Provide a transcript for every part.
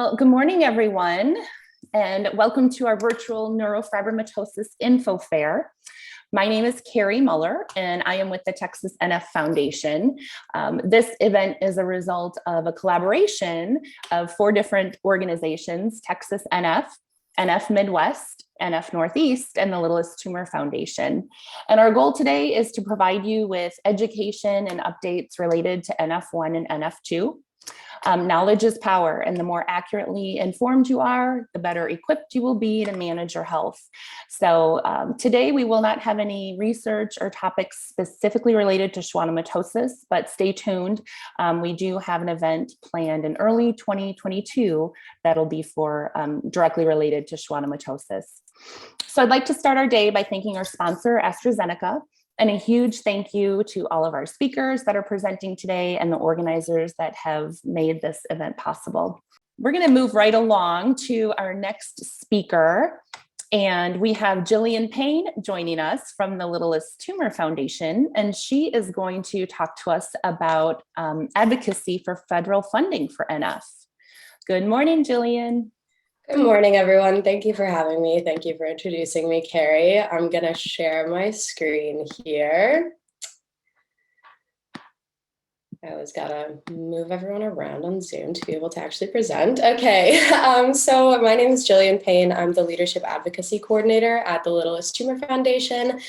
Well, good morning, everyone, and welcome to our virtual Neurofibromatosis Info Fair. My name is Carrie Muller, and I am with the Texas NF Foundation. This event is a result of a collaboration of 4 different organizations: Texas NF, NF Midwest, NF Northeast, and the Littlest Tumor Foundation. And our goal today is to provide you with education and updates related to NF1 and NF2. Knowledge is power, and the more accurately informed you are, the better equipped you will be to manage your health. So today we will not have any research or topics specifically related to schwannomatosis, but stay tuned. We do have an event planned in early 2022 that'll be for directly related to schwannomatosis. So I'd like to start our day by thanking our sponsor, AstraZeneca. And a huge thank you to all of our speakers that are presenting today and the organizers that have made this event possible. We're going to move right along to our next speaker. And we have Jillian Payne joining us from the Littlest Tumor Foundation. And she is going to talk to us about advocacy for federal funding for NF. Good morning, Jillian. Good morning, everyone. Thank you for having me. Thank you for introducing me, Carrie. I'm going to share my screen here. I always got to move everyone around on Zoom to be able to actually present. Okay, so my name is Jillian Payne. I'm the Leadership Advocacy Coordinator at the Littlest Tumor Foundation.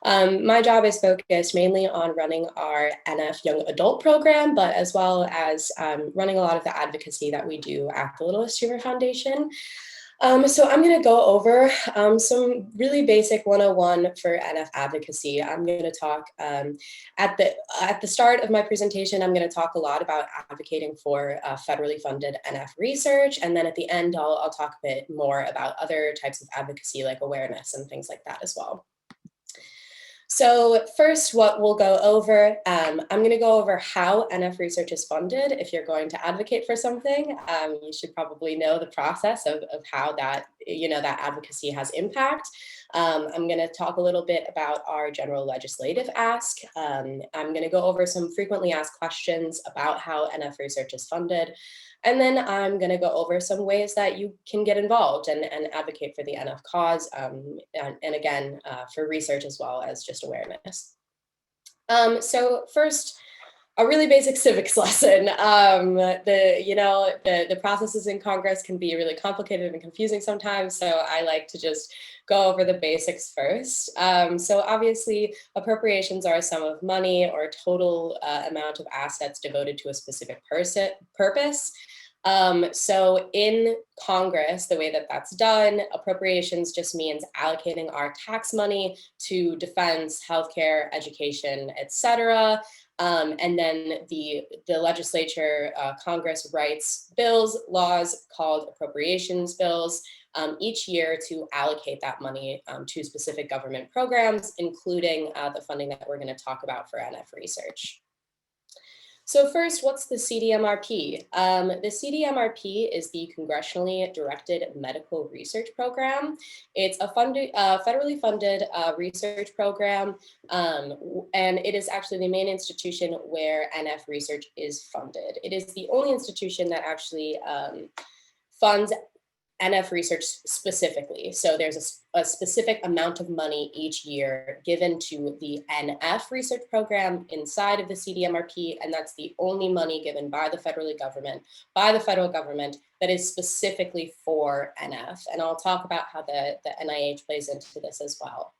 My job is focused mainly on running our NF Young Adult program, but as well as running a lot of the advocacy that we do at the Littlest Tumor Foundation. So I'm going to go over some really basic 101 for NF advocacy. I'm going to talk at the start of my presentation. I'm going to talk a lot about advocating for federally funded NF research, and then at the end, I'll talk a bit more about other types of advocacy like awareness and things like that as well. So first, what we'll go over, I'm going to go over how NF research is funded. If you're going to advocate for something, you should probably know the process of how that, that advocacy has impact. I'm going to talk a little bit about our general legislative ask. I'm going to go over some frequently asked questions about how NF research is funded. And then I'm going to go over some ways that you can get involved and advocate for the NF cause, and again, for research as well as just awareness. So first, a really basic civics lesson. The processes in Congress can be really complicated and confusing sometimes, so I like to just go over the basics first. So obviously, appropriations are a sum of money or total amount of assets devoted to a specific purpose. So in Congress, the way that that's done, appropriations just means allocating our tax money to defense, healthcare, education, etc. And then the legislature, Congress writes bills, laws called appropriations bills each year to allocate that money to specific government programs, including the funding that we're going to talk about for NF research. So first, what's the Cdmrp? The Cdmrp is the Congressionally Directed Medical Research Program. It's a federally funded research program, and it is actually the main institution where NF research is funded. It is the only institution that actually funds NF research specifically. So there's a specific amount of money each year given to the NF research program inside of the Cdmrp, and that's the only money given by the federal government that is specifically for NF. And I'll talk about how the NIH plays into this as well.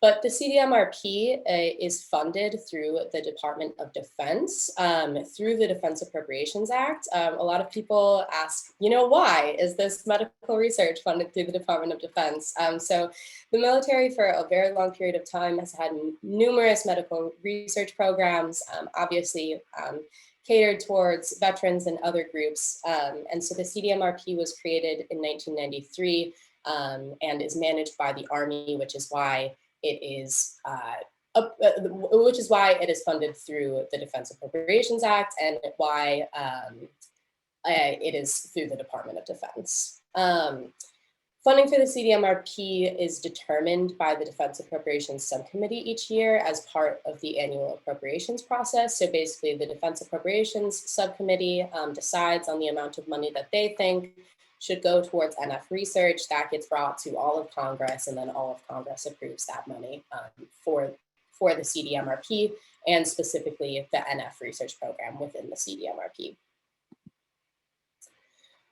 But the Cdmrp is funded through the Department of Defense, through the Defense Appropriations Act. A lot of people ask, why is this medical research funded through the Department of Defense? So the military for a very long period of time has had numerous medical research programs, obviously catered towards veterans and other groups. And so the Cdmrp was created in 1993 and is managed by the Army, which is why it is funded through the Defense Appropriations Act and why it is through the Department of Defense. Funding for the CDMRP is determined by the Defense Appropriations Subcommittee each year as part of the annual appropriations process. So basically the Defense Appropriations Subcommittee decides on the amount of money that they think should go towards NF research. That gets brought to all of Congress, and then all of Congress approves that money for the CDMRP, and specifically the NF research program within the CDMRP.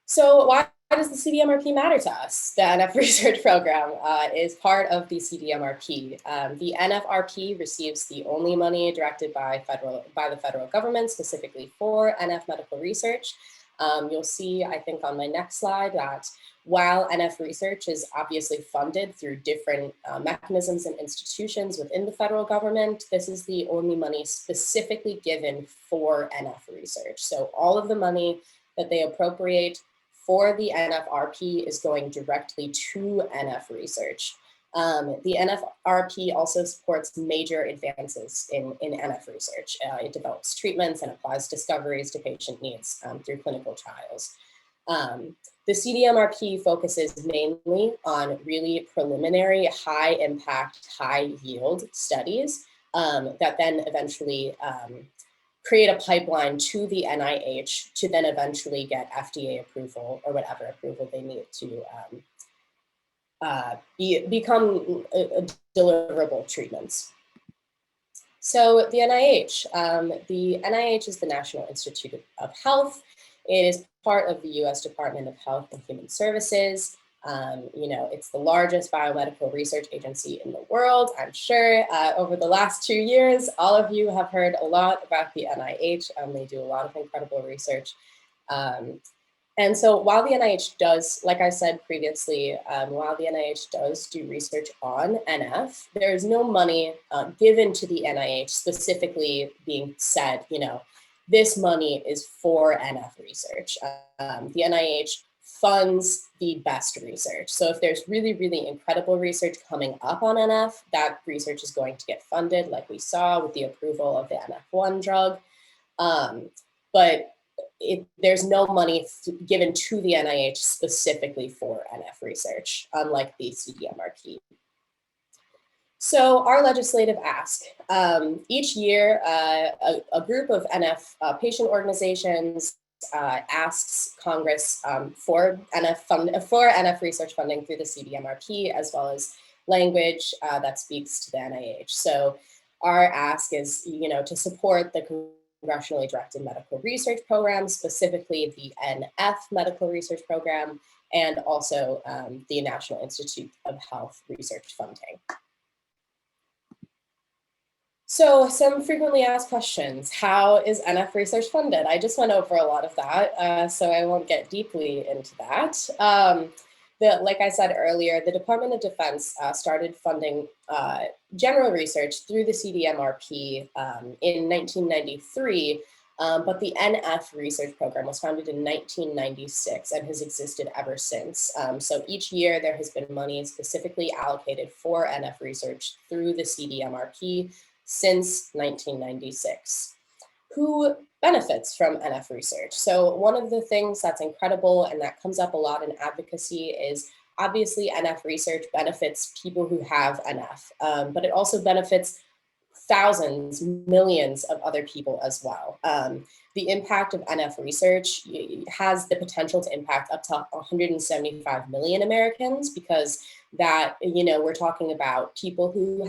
So why does the CDMRP matter to us? The NF research program is part of the CDMRP. The Nfrp receives the only money directed by the federal government, specifically for NF medical research. You'll see, I think on my next slide, that while NF research is obviously funded through different mechanisms and institutions within the federal government, this is the only money specifically given for NF research. So all of the money that they appropriate for the Nfrp is going directly to NF research. The Nfrp also supports major advances in NF research. It develops treatments and applies discoveries to patient needs through clinical trials. The CDMRP focuses mainly on really preliminary, high impact, high yield studies that then eventually create a pipeline to the NIH to then eventually get FDA approval or whatever approval they need to become deliverable treatments. So the NIH is the National Institute of Health. It is part of the US Department of Health and Human Services. It's the largest biomedical research agency in the world. I'm sure over the last 2 years, all of you have heard a lot about the NIH. They do a lot of incredible research. And so while the NIH does, like I said previously, while the NIH does do research on NF, there is no money given to the NIH specifically being said, this money is for NF research. The NIH funds the best research. So if there's really, really incredible research coming up on NF, that research is going to get funded, like we saw with the approval of the NF1 drug. But there's no money given to the NIH specifically for NF research, unlike the CDMRP. So our legislative ask, each year, a group of NF patient organizations asks Congress for NF research funding through the CDMRP, as well as language that speaks to the NIH. So our ask is, to support the congressionally directed medical research program, specifically the NF medical research program, and also the National Institute of Health research funding. So some frequently asked questions. How is NF research funded? I just went over a lot of that, so I won't get deeply into that. Like I said earlier, the Department of Defense started funding general research through the CDMRP in 1993, but the NF research program was founded in 1996 and has existed ever since. So each year there has been money specifically allocated for NF research through the CDMRP since 1996. Who benefits from NF research? So one of the things that's incredible and that comes up a lot in advocacy is obviously NF research benefits people who have NF, but it also benefits thousands, millions of other people as well. The impact of NF research has the potential to impact up to 175 million Americans, because that, we're talking about people who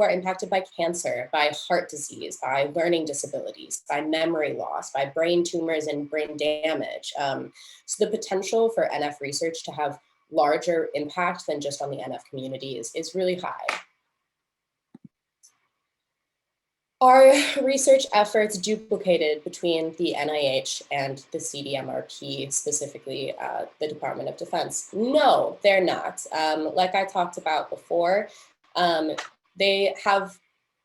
are impacted by cancer, by heart disease, by learning disabilities, by memory loss, by brain tumors and brain damage. So the potential for NF research to have larger impact than just on the NF community is really high. Are research efforts duplicated between the NIH and the CDMRP, specifically the Department of Defense? No, they're not. Like I talked about before, they have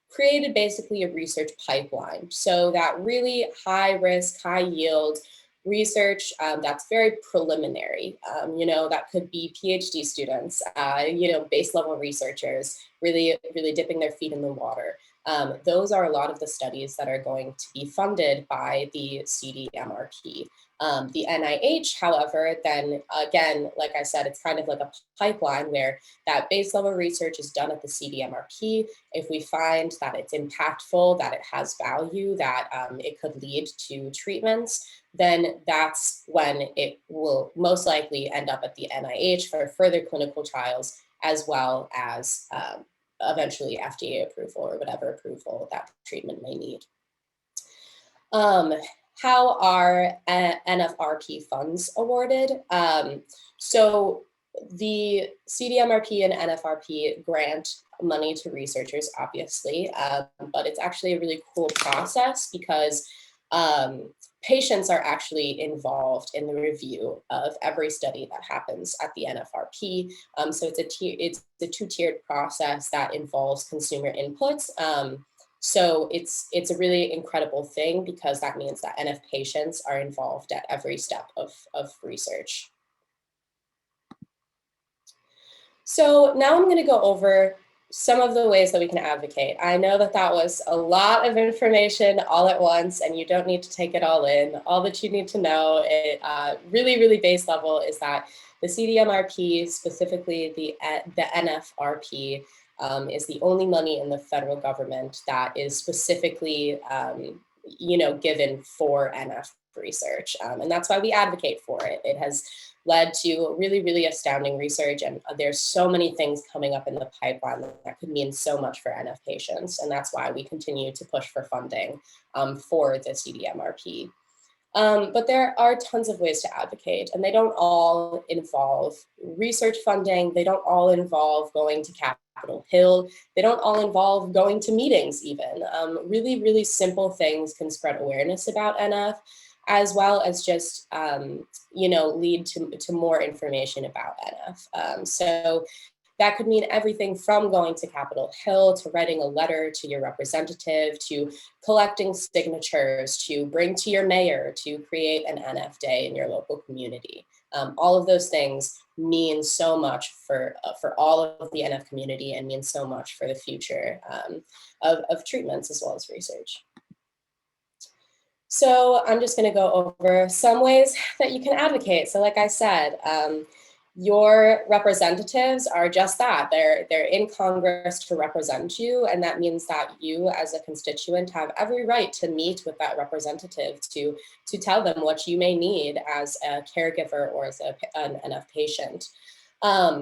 created basically a research pipeline. So that really high risk, high yield research that's very preliminary. That could be PhD students, base level researchers, really dipping their feet in the water. Those are a lot of the studies that are going to be funded by the Cdmrp. The NIH, however, then again, like I said, it's kind of like a pipeline where that base level research is done at the Cdmrp. If we find that it's impactful, that it has value, that it could lead to treatments, then that's when it will most likely end up at the NIH for further clinical trials, as well as eventually FDA approval or whatever approval that treatment may need. How are Nfrp funds awarded? So the Cdmrp and Nfrp grant money to researchers, obviously, but it's actually a really cool process because patients are actually involved in the review of every study that happens at the Nfrp. So it's a two-tiered process that involves consumer inputs. So it's a really incredible thing because that means that NF patients are involved at every step of research. So now I'm going to go over some of the ways that we can advocate. I know that that was a lot of information all at once, and you don't need to take it all in. All that you need to know, really base level, is that the Cdmrp, specifically the Nfrp, is the only money in the federal government that is specifically, given for NF research, and that's why we advocate for it. It has led to really astounding research, and there's so many things coming up in the pipeline that could mean so much for NF patients, and that's why we continue to push for funding for the Cdmrp. But there are tons of ways to advocate, and they don't all involve research funding. They don't all involve going to Capitol Hill. They don't all involve going to meetings even. Really simple things can spread awareness about NF, as well as just, lead to more information about NF. So that could mean everything from going to Capitol Hill, to writing a letter to your representative, to collecting signatures, to bring to your mayor, to create an NF day in your local community. All of those things mean so much for all of the NF community, and mean so much for the future of treatments as well as research. So I'm just going to go over some ways that you can advocate. So like I said, your representatives are just that. They're in Congress to represent you, and that means that you as a constituent have every right to meet with that representative to tell them what you may need as a caregiver or as an NF patient.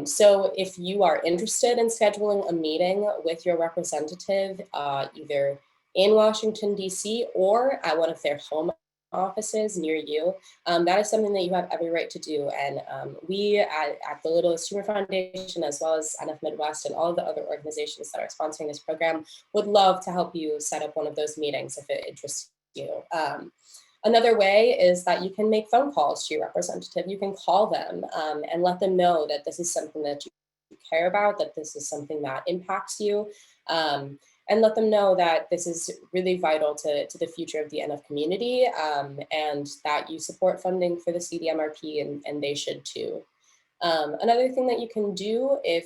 So if you are interested in scheduling a meeting with your representative, either in Washington, D.C., or at one of their home offices near you, that is something that you have every right to do. And we at the Littlest Tumor Foundation, as well as NF Midwest and all of the other organizations that are sponsoring this program, would love to help you set up one of those meetings if it interests you. Another way is that you can make phone calls to your representative. You can call them and let them know that this is something that you care about, that this is something that impacts you. And let them know that this is really vital to the future of the NF community, and that you support funding for the Cdmrp, and they should too. Another thing that you can do if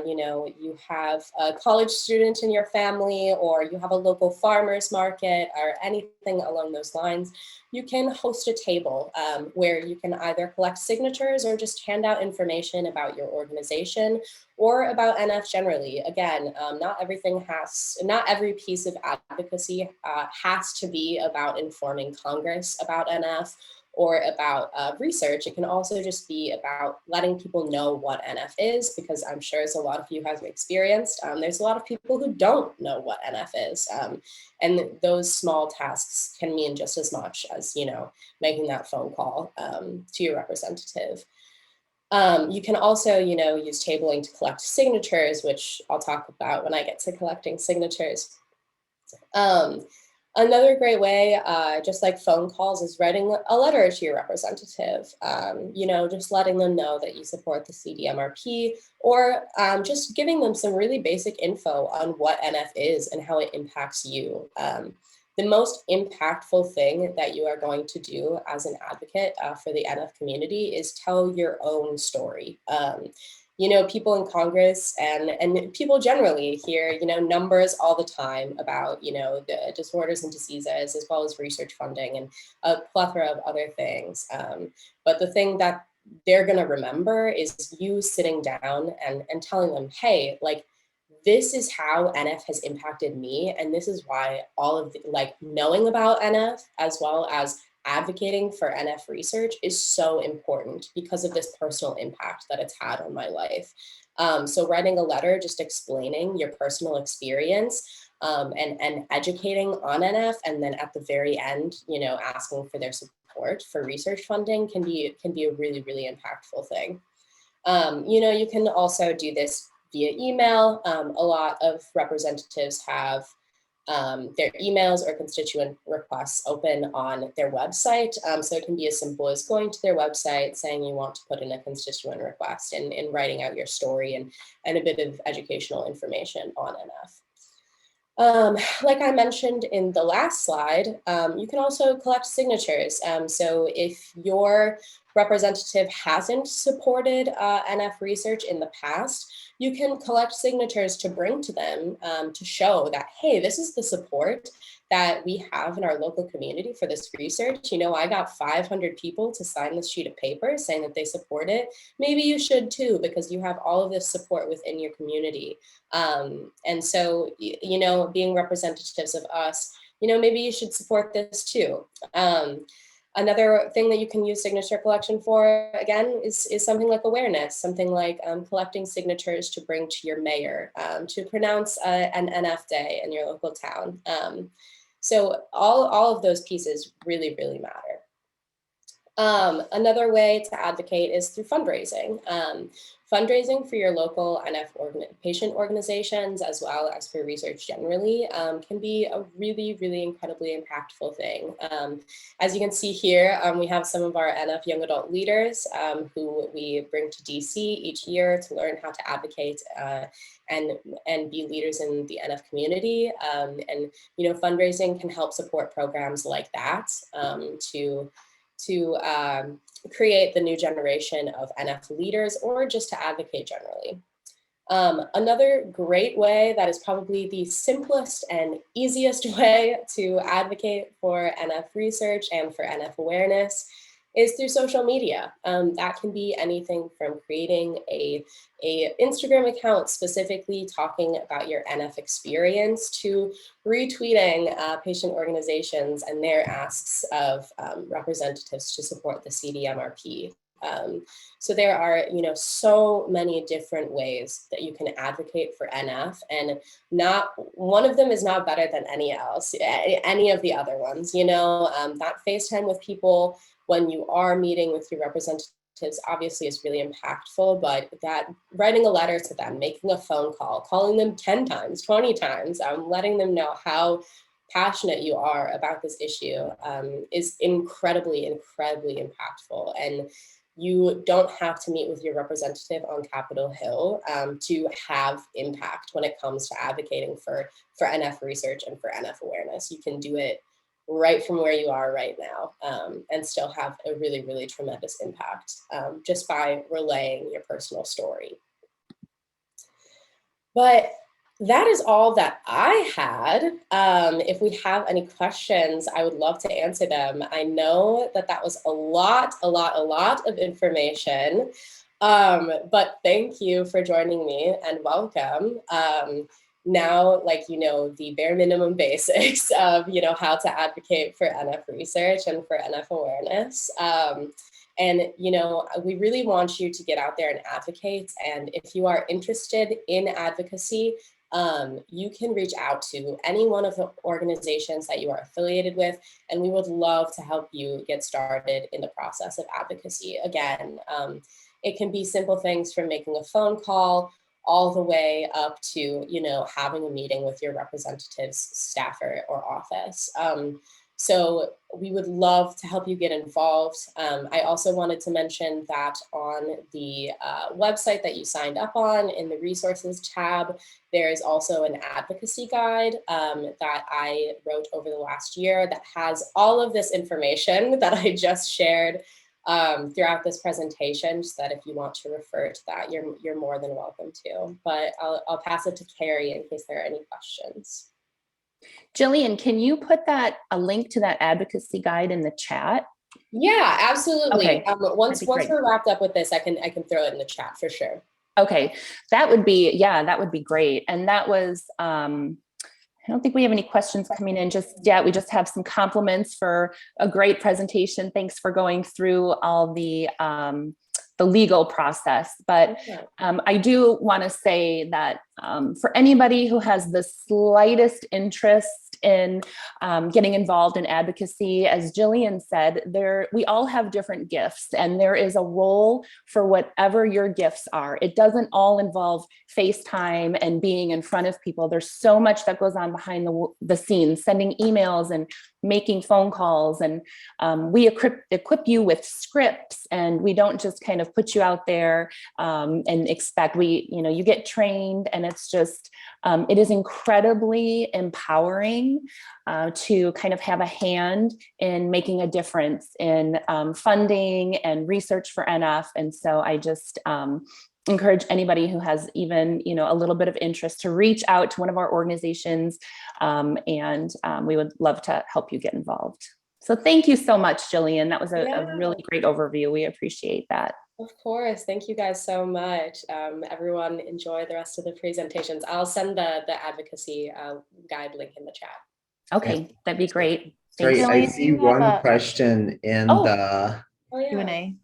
you have a college student in your family, or you have a local farmer's market, or anything along those lines, you can host a table where you can either collect signatures or just hand out information about your organization or about NF generally. Again, not every piece of advocacy has to be about informing Congress about NF or about research. It can also just be about letting people know what NF is, because I'm sure, as a lot of you have experienced, there's a lot of people who don't know what NF is. And those small tasks can mean just as much as, making that phone call to your representative. You can also, use tabling to collect signatures, which I'll talk about when I get to collecting signatures. Another great way, just like phone calls, is writing a letter to your representative, just letting them know that you support the Cdmrp, or just giving them some really basic info on what NF is and how it impacts you. The most impactful thing that you are going to do as an advocate for the NF community is tell your own story. people in Congress and people generally hear, numbers all the time about, the disorders and diseases, as well as research funding and a plethora of other things. But the thing that they're going to remember is you sitting down and telling them, hey, like, this is how NF has impacted me. And this is why all of knowing about NF as well as advocating for NF research is so important because of this personal impact that it's had on my life. So writing a letter, just explaining your personal experience and educating on NF, and then at the very end, asking for their support for research funding can be a really, really impactful thing. You can also do this via email. A lot of representatives have their emails or constituent requests open on their website. So it can be as simple as going to their website, saying you want to put in a constituent request and writing out your story and a bit of educational information on NF. Like I mentioned in the last slide, you can also collect signatures. So if your representative hasn't supported NF research in the past, you can collect signatures to bring to them to show that, hey, this is the support that we have in our local community for this research. I got 500 people to sign this sheet of paper saying that they support it. Maybe you should too, because you have all of this support within your community. And so, being representatives of us, maybe you should support this too. Another thing that you can use signature collection for, again, is something like awareness, something like collecting signatures to bring to your mayor, to pronounce an NF day in your local town. So all of those pieces really, really matter. Another way to advocate is through fundraising. Fundraising for your local NF patient organizations, as well as for research generally, can be a really, really incredibly impactful thing. As you can see here, we have some of our NF young adult leaders who we bring to DC each year to learn how to advocate and be leaders in the NF community. And fundraising can help support programs like that to create the new generation of NF leaders, or just to advocate generally. Another great way that is probably the simplest and easiest way to advocate for NF research and for NF awareness is through social media. That can be anything from creating a Instagram account specifically talking about your NF experience, to retweeting patient organizations and their asks of representatives to support the Cdmrp. So there are, so many different ways that you can advocate for NF, and not one of them is not better than any of the other ones. That FaceTime with people when you are meeting with your representatives obviously is really impactful, but that writing a letter to them, making a phone call, calling them 10 times, 20 times, letting them know how passionate you are about this issue is incredibly, incredibly impactful. And you don't have to meet with your representative on Capitol Hill to have impact when it comes to advocating for NF research and for NF awareness. You can do it right from where you are right now and still have a really, really tremendous impact just by relaying your personal story. But that is all that I had. If we have any questions, I would love to answer them. I know that was a lot of information, but thank you for joining me and welcome. Now, the bare minimum basics of, how to advocate for NF research and for NF awareness. And, we really want you to get out there and advocate. And if you are interested in advocacy, you can reach out to any one of the organizations that you are affiliated with, and we would love to help you get started in the process of advocacy. Again, it can be simple things from making a phone call all the way up to, having a meeting with your representative's staffer or office. So we would love to help you get involved. I also wanted to mention that on the website that you signed up on, in the resources tab, there is also an advocacy guide that I wrote over the last year that has all of this information that I just shared throughout this presentation, so that if you want to refer to that, you're more than welcome to. But I'll pass it to Carrie in case there are any questions. Jillian, can you put a link to that advocacy guide in the chat? Yeah, absolutely. Okay, Once we're wrapped up with this, I can throw it in the chat for sure. Okay, that would be great. And that was, I don't think we have any questions coming in just yet. We just have some compliments for a great presentation. Thanks for going through all the legal process. But I do want to say that for anybody who has the slightest interest in getting involved in advocacy, as Jillian said, we all have different gifts, and there is a role for whatever your gifts are. It doesn't all involve FaceTime and being in front of people. There's so much that goes on behind the scenes, sending emails and making phone calls, and we equip you with scripts, and we don't just kind of put you out there and expect. You get trained, and it's just it is incredibly empowering to kind of have a hand in making a difference in funding and research for NF. And so I just encourage anybody who has even a little bit of interest to reach out to one of our organizations, and we would love to help you get involved. So thank you so much, Jillian. That was a really great overview. We appreciate that. Of course. Thank you guys so much. Everyone enjoy the rest of the presentations. I'll send the advocacy guide link in the chat. Okay, that'd be great. Great. I see one question in the Q&A.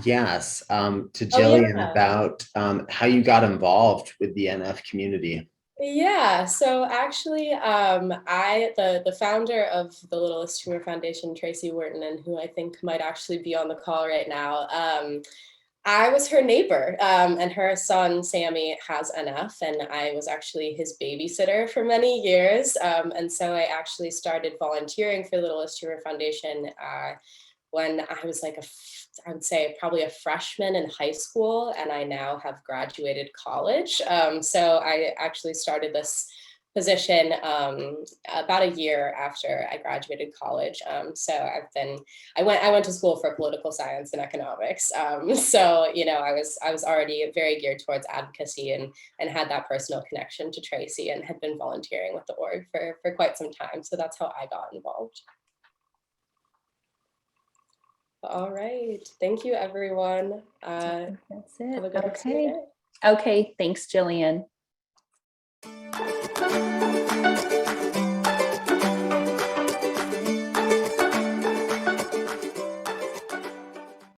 Yes, to Jillian about how you got involved with the NF community. Yeah, so actually, the founder of the Littlest Tumor Foundation, Tracy Wharton, and who I think might actually be on the call right now, I was her neighbor, and her son, Sammy, has NF, and I was actually his babysitter for many years. And so I actually started volunteering for Littlest Tumor Foundation when I was like I would say probably a freshman in high school, and I now have graduated college. So I actually started this position about a year after I graduated college. So I went to school for political science and economics. So I was already very geared towards advocacy and had that personal connection to Tracy, and had been volunteering with the org for quite some time. So that's how I got involved. All right. Thank you, everyone. That's it. Have a good Okay. Thanks, Jillian.